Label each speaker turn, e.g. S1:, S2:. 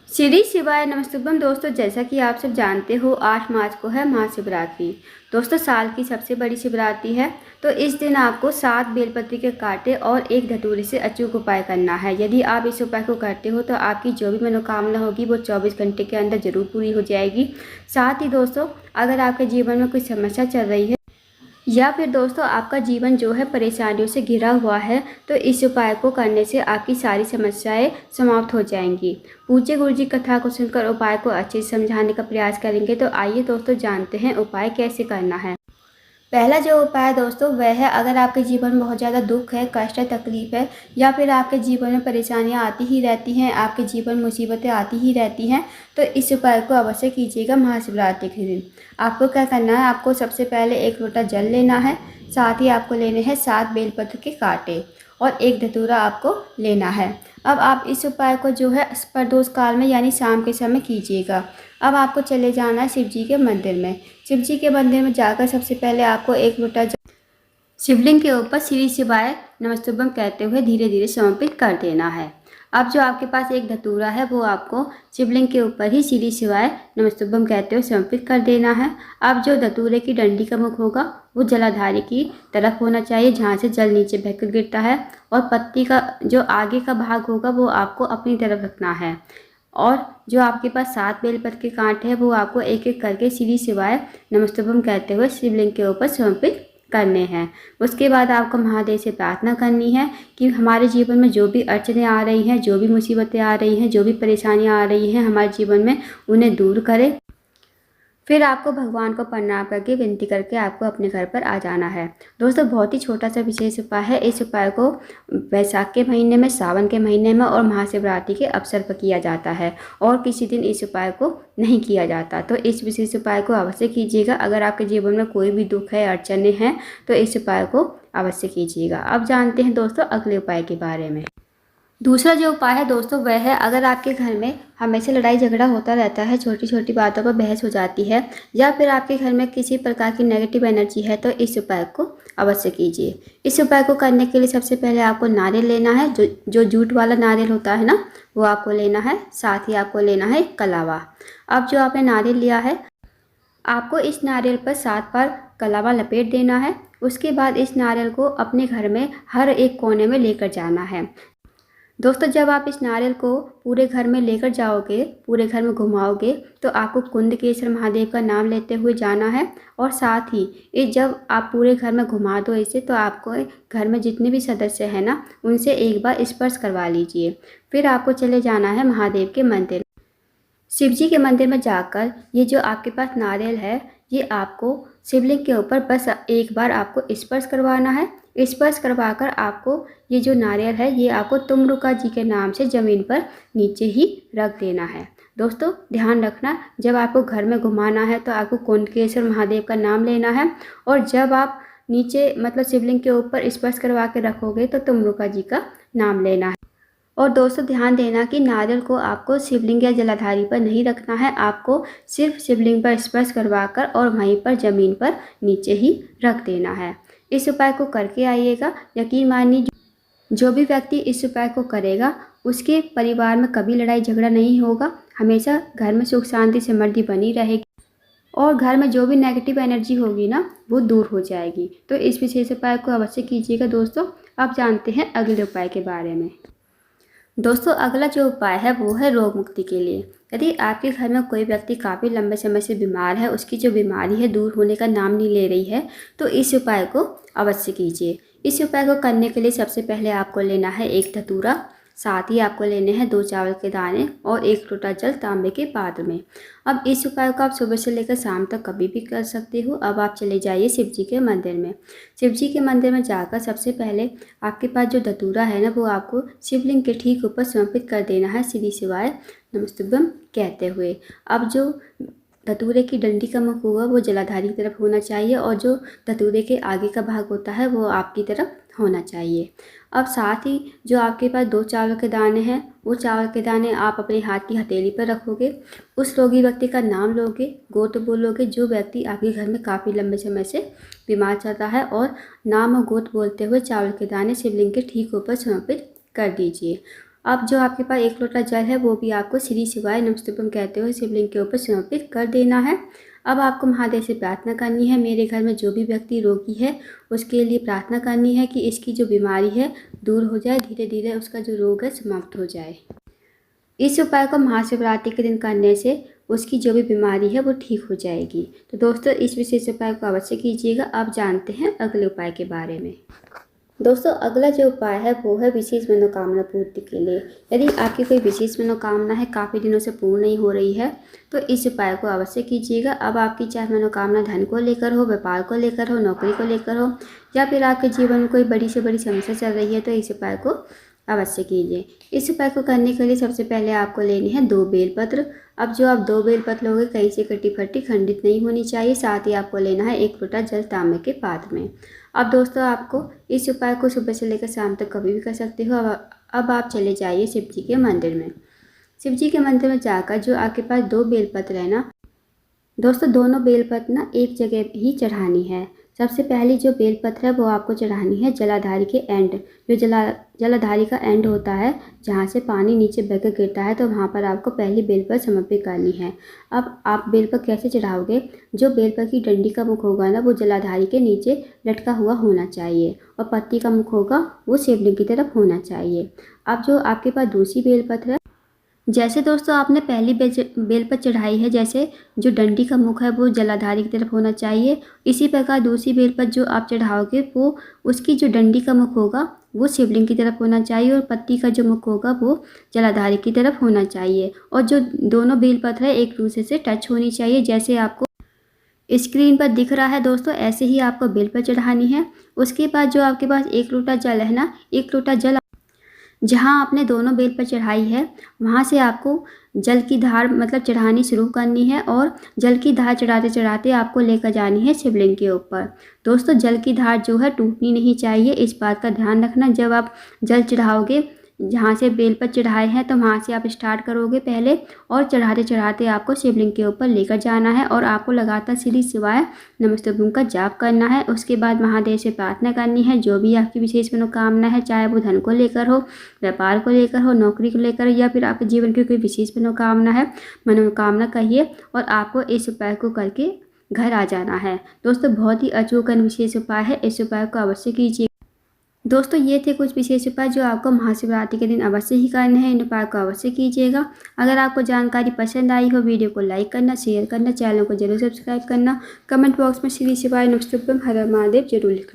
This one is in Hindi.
S1: श्री शिवाय नमस्तुभ्यम। दोस्तों, जैसा कि आप सब जानते हो 8 मार्च को है महाशिवरात्रि। दोस्तों, साल की सबसे बड़ी शिवरात्रि है। तो इस दिन आपको 7 बेलपत्र के कांटे और एक धतूरे से अचूक उपाय करना है। यदि आप इस उपाय को करते हो तो आपकी जो भी मनोकामना होगी वो 24 घंटे के अंदर जरूर पूरी हो जाएगी। साथ ही दोस्तों, अगर आपके जीवन में कोई समस्या चल रही है या फिर दोस्तों आपका जीवन जो है परेशानियों से घिरा हुआ है, तो इस उपाय को करने से आपकी सारी समस्याएं समाप्त हो जाएंगी। पूज्य गुरु जी कथा को सुनकर उपाय को अच्छे से समझाने का प्रयास करेंगे। तो आइए दोस्तों, जानते हैं उपाय कैसे करना है। पहला जो उपाय है दोस्तों वह है, अगर आपके जीवन में बहुत ज़्यादा दुख है, कष्ट है, तकलीफ है, या फिर आपके जीवन में परेशानियां आती ही रहती हैं, आपके जीवन में मुसीबतें आती ही रहती हैं, तो इस उपाय को अवश्य कीजिएगा महाशिवरात्रि के दिन। आपको क्या करना है, आपको सबसे पहले एक लोटा जल लेना है। साथ ही आपको लेने हैं 7 बेलपत्र के कांटे और एक धतूरा आपको लेना है। अब आप इस उपाय को जो है प्रदोष काल में यानी शाम के समय कीजिएगा। अब आपको चले जाना है शिव जी के मंदिर में। शिव जी के मंदिर में जाकर सबसे पहले आपको एक लोटा शिवलिंग के ऊपर श्री शिवाय नमस्तुभ्यम कहते हुए धीरे धीरे समर्पित कर देना है। अब जो आपके पास एक धतूरा है वो आपको शिवलिंग के ऊपर ही श्री शिवाय नमस्तुभ्यम कहते हुए समर्पित कर देना है। अब जो धतूरे की डंडी का मुख होगा वो जलाधारी की तरफ होना चाहिए, जहाँ से जल नीचे बहकर गिरता है, और पत्ती का जो आगे का भाग होगा वो आपको अपनी तरफ रखना है। और जो आपके पास 7 बेलपत्र के कांटे हैं वो आपको एक एक करके श्री शिवाय नमस्तुभ्यम कहते हुए शिवलिंग के ऊपर समर्पित करने हैं। उसके बाद आपको महादेव से प्रार्थना करनी है कि हमारे जीवन में जो भी अड़चनें आ रही हैं, जो भी मुसीबतें आ रही हैं, जो भी परेशानियां आ रही हैं हमारे जीवन में, उन्हें दूर करें। फिर आपको भगवान को प्रणाम करके विनती करके आपको अपने घर पर आ जाना है। दोस्तों, बहुत ही छोटा सा विशेष उपाय है। इस उपाय को वैशाख के महीने में, सावन के महीने में और महाशिवरात्रि के अवसर पर किया जाता है, और किसी दिन इस उपाय को नहीं किया जाता। तो इस विशेष उपाय को अवश्य कीजिएगा। अगर आपके जीवन में कोई भी दुख है, अड़चने हैं, तो इस उपाय को अवश्य कीजिएगा। अब जानते हैं दोस्तों अगले उपाय के बारे में। दूसरा जो उपाय है दोस्तों वह है, अगर आपके घर में हमेशा लड़ाई झगड़ा होता रहता है, छोटी छोटी बातों पर बहस हो जाती है, या फिर आपके घर में किसी प्रकार की नेगेटिव एनर्जी है, तो इस उपाय को अवश्य कीजिए। इस उपाय को करने के लिए सबसे पहले आपको नारियल लेना है। जो जूट वाला नारियल होता है ना, वो आपको लेना है। साथ ही आपको लेना है कलावा। अब जो आपने नारियल लिया है, आपको इस नारियल पर 7 बार कलावा लपेट देना है। उसके बाद इस नारियल को अपने घर में हर एक कोने में लेकर जाना है। दोस्तों, जब आप इस नारियल को पूरे घर में लेकर जाओगे, पूरे घर में घुमाओगे, तो आपको कुंदकेश्वर महादेव का नाम लेते हुए जाना है। और साथ ही जब आप पूरे घर में घुमा दो इसे, तो आपको घर में जितने भी सदस्य हैं ना, उनसे एक बार स्पर्श करवा लीजिए। फिर आपको चले जाना है महादेव के मंदिर। शिव जी के मंदिर में जाकर ये जो आपके पास नारियल है, ये आपको शिवलिंग के ऊपर बस एक बार आपको स्पर्श करवाना है। स्पर्श करवाकर आपको ये जो नारियल है ये आपको तुमरुका जी के नाम से ज़मीन पर नीचे ही रख देना है। दोस्तों, ध्यान रखना, जब आपको घर में घुमाना है तो आपको कुंडकेश्वर महादेव का नाम लेना है, और जब आप नीचे मतलब शिवलिंग के ऊपर स्पर्श करवा के रखोगे तो तुमरुका जी का नाम लेना है। और दोस्तों, ध्यान देना कि नारियल को आपको शिवलिंग या जलाधारी पर नहीं रखना है। आपको सिर्फ शिवलिंग पर स्पर्श करवाकर और वहीं पर ज़मीन पर नीचे ही रख देना है। इस उपाय को करके आइएगा। यकीन मानिए, जो भी व्यक्ति इस उपाय को करेगा उसके परिवार में कभी लड़ाई झगड़ा नहीं होगा। हमेशा घर में सुख शांति समृद्धि बनी रहेगी, और घर में जो भी नेगेटिव एनर्जी होगी ना, वो दूर हो जाएगी। तो इस विशेष उपाय को अवश्य कीजिएगा। दोस्तों, अब जानते हैं अगले उपाय के बारे में। दोस्तों, अगला जो उपाय है वो है रोग मुक्ति के लिए। यदि आपके घर में कोई व्यक्ति काफ़ी लंबे समय से बीमार है, उसकी जो बीमारी है दूर होने का नाम नहीं ले रही है, तो इस उपाय को अवश्य कीजिए। इस उपाय को करने के लिए सबसे पहले आपको लेना है एक धतूरा। साथ ही आपको लेने हैं 2 चावल के दाने और 1 लोटा जल तांबे के पात्र में। अब इस उपाय को आप सुबह से लेकर शाम तक कभी भी कर सकते हो। अब आप चले जाइए शिव जी के मंदिर में। शिव जी के मंदिर में जाकर सबसे पहले आपके पास जो धतूरा है ना, वो आपको शिवलिंग के ठीक ऊपर समर्पित कर देना है श्री शिवाय नमस्तुभ्यम कहते हुए। अब जो धतूरे की डंडी का मुख होगा वो जलाधारी की तरफ होना चाहिए, और जो धतूरे के आगे का भाग होता है वो आपकी तरफ होना चाहिए। अब साथ ही जो आपके पास 2 चावल के दाने हैं, वो चावल के दाने आप अपने हाथ की हथेली पर रखोगे। उस रोगी व्यक्ति का नाम लोगे, गोत्र बोलोगे, जो व्यक्ति आपके घर में काफ़ी लंबे समय से बीमार चल रहा है, और नाम और गोत्र बोलते हुए चावल के दाने शिवलिंग के ठीक ऊपर समर्पित कर दीजिए। अब जो आपके पास 1 लोटा जल है वो भी आपको श्री शिवाय नमस्तुभ्यम कहते हुए शिवलिंग के ऊपर समर्पित कर देना है। अब आपको महादेव से प्रार्थना करनी है, मेरे घर में जो भी व्यक्ति रोगी है उसके लिए प्रार्थना करनी है कि इसकी जो बीमारी है दूर हो जाए, धीरे धीरे उसका जो रोग है समाप्त हो जाए। इस उपाय को महाशिवरात्रि के दिन करने से उसकी जो भी बीमारी है वो ठीक हो जाएगी। तो दोस्तों इस विशेष उपाय को अवश्य कीजिएगा। अब जानते हैं अगले उपाय के बारे में। दोस्तों अगला जो उपाय है वो है विशेष मनोकामना पूर्ति के लिए। यदि आपकी कोई विशेष मनोकामना है काफ़ी दिनों से पूर्ण नहीं हो रही है तो इस उपाय को अवश्य कीजिएगा। अब आपकी चाहे मनोकामना धन को लेकर हो, व्यापार को लेकर हो, नौकरी को लेकर हो, या फिर आपके जीवन में कोई बड़ी से बड़ी समस्या चल रही है तो इस उपाय को अवश्य कीजिए। इस उपाय को करने के लिए सबसे पहले आपको लेनी है 2 बेलपत्र। अब जो आप 2 बेलपत्र लोगे कहीं से कटी फटी खंडित नहीं होनी चाहिए। साथ ही आपको लेना है 1 लोटा जल तांबे के पात्र में। अब दोस्तों आपको इस उपाय को सुबह से लेकर शाम तक कभी भी कर सकते हो। अब आप चले जाइए शिव जी के मंदिर में। शिव जी के मंदिर में जाकर जो आपके पास 2 बेलपत्र है ना दोस्तों, दोनों बेलपत्र ना एक जगह ही चढ़ानी है। सबसे पहली जो बेलपत्र है वो आपको चढ़ानी है जलाधारी के एंड, जो जलाधारी का एंड होता है जहाँ से पानी नीचे बहकर गिरता है, तो वहाँ पर आपको पहली बेलपत्र समर्पित करनी है। अब आप बेलपत्र कैसे चढ़ाओगे? जो बेलपत्र की डंडी का मुख होगा ना वो जलाधारी के नीचे लटका हुआ होना चाहिए और पत्ती का मुख होगा वो शिवलिंग की तरफ होना चाहिए। अब जो आपके पास दूसरी बेलपत्र है, जैसे दोस्तों आपने पहली बेलपत्र चढ़ाई है, जैसे जो डंडी का मुख है वो जलाधारी की तरफ होना चाहिए, इसी प्रकार दूसरी बेलपत्र जो आप चढ़ाओगे वो उसकी जो डंडी का मुख होगा वो शिवलिंग की तरफ होना चाहिए और पत्ती का जो मुख होगा वो जलाधारी की तरफ होना चाहिए। और जो दोनों बेलपत्र है एक दूसरे से टच होनी चाहिए। जैसे आपको स्क्रीन पर दिख रहा है दोस्तों, ऐसे ही आपको बेलपत्र चढ़ानी है। उसके बाद जो आपके पास 1 लोटा जल है ना, 1 लोटा जल जहाँ आपने दोनों बेल पर चढ़ाई है वहाँ से आपको जल की धार मतलब चढ़ानी शुरू करनी है और जल की धार चढ़ाते चढ़ाते आपको लेकर जानी है शिवलिंग के ऊपर। दोस्तों जल की धार जो है टूटनी नहीं चाहिए, इस बात का ध्यान रखना। जब आप जल चढ़ाओगे जहाँ से बेल पर चढ़ाए हैं तो वहाँ से आप स्टार्ट करोगे पहले और चढ़ाते चढ़ाते आपको शिवलिंग के ऊपर लेकर जाना है और आपको लगातार श्री शिवाय नमस्तुभ्यम का जाप करना है। उसके बाद महादेव से प्रार्थना करनी है, जो भी आपकी विशेष मनोकामना है, चाहे वो धन को लेकर हो, व्यापार को लेकर हो, नौकरी को लेकर, या फिर आपके जीवन की कोई विशेष मनोकामना है, मनोकामना कहिए और आपको इस उपाय को करके घर आ जाना है। दोस्तों बहुत ही अचूक विशेष उपाय है, इस उपाय को अवश्य कीजिए। दोस्तों ये थे कुछ विशेष उपाय जो आपको महाशिवरात्रि के दिन अवश्य ही करने हैं। इन उपाय को अवश्य कीजिएगा। अगर आपको जानकारी पसंद आई हो वीडियो को लाइक करना, शेयर करना, चैनल को जरूर सब्सक्राइब करना, कमेंट बॉक्स में श्री शिवाय नमस्तुभ्यम हर हर महादेव जरूर लिखना।